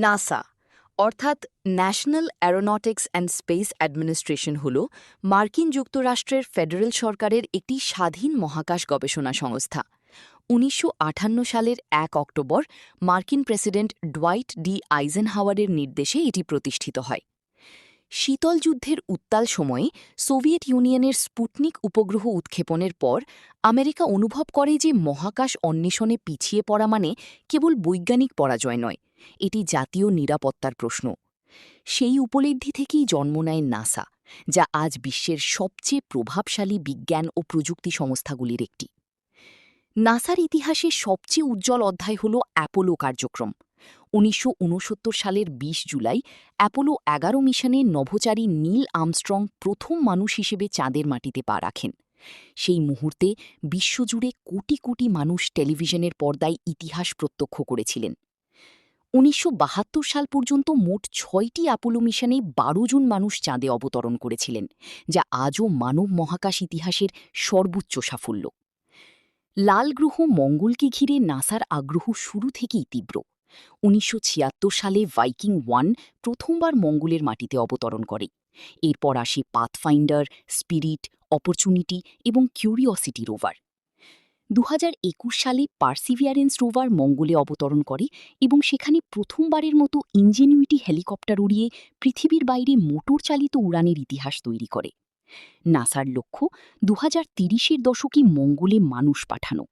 NASA অর্থাৎ national Aeronautics and space administration হল মার্কিন যুক্তরাষ্ট্রের ফেডারেল সরকারের একটি স্বাধীন মহাকাশ গবেষণা সংস্থা। ১৯৫৮ সালের ১ অক্টোবর মার্কিন প্রেসিডেন্ট ডোয়াইট ডি আইজেনহাওয়ারের নির্দেশে এটি প্রতিষ্ঠিত হয়। শীতল যুদ্ধের উত্তাল সময়ে সোভিয়েত ইউনিয়নের স্পুটনিক উপগ্রহ উৎক্ষেপণের পর আমেরিকা অনুভব করে যে মহাকাশ অন্বেষণে পিছিয়ে পড়া মানে কেবল বৈজ্ঞানিক পরাজয় নয়, এটি জাতীয় নিরাপত্তার প্রশ্ন। সেই উপলব্ধি থেকেই জন্ম নেয় নাসা, যা আজ বিশ্বের সবচেয়ে প্রভাবশালী বিজ্ঞান ও প্রযুক্তি সংস্থাগুলির একটি। নাসার ইতিহাসে সবচেয়ে উজ্জ্বল অধ্যায় হল অ্যাপোলো কার্যক্রম। ১৯৬৯ সালের ২০ জুলাই অ্যাপোলো ১১ মিশনে নভোচারী নীল আর্মস্ট্রং প্রথম মানুষ হিসেবে চাঁদের মাটিতে পা রাখেন। সেই মুহূর্তে বিশ্বজুড়ে কোটি কোটি মানুষ টেলিভিশনের পর্দায় ইতিহাস প্রত্যক্ষ করেছিলেন। ১৯৭২ সাল পর্যন্ত মোট ৬টি অ্যাপোলো মিশনে ১২ জন মানুষ চাঁদে অবতরণ করেছিলেন, যা আজও মানব মহাকাশ ইতিহাসের সর্বোচ্চ সাফল্য। লাল গ্রহ মঙ্গলকে ঘিরে নাসার আগ্রহ শুরু থেকেই তীব্র। ১৯৭৬ সালে ভাইকিং ১ প্রথমবার মঙ্গলের মাটিতে অবতরণ করে। এরপর আসে পাথফাইন্ডার, স্পিরিট, অপরচুনিটি এবং কিউরিওসিটি রোভার। ২০২১ সালে পার্সিভিয়ারেন্স রোভার মঙ্গলে অবতরণ করে এবং সেখানে প্রথমবারের মতো ইনজেনিউইটি হেলিকপ্টার উড়িয়ে পৃথিবীর বাইরে মোটর চালিত উড়ানের ইতিহাস তৈরি করে। নাসার লক্ষ্য ২০৩০-এর দশকে মঙ্গলে মানুষ পাঠানো।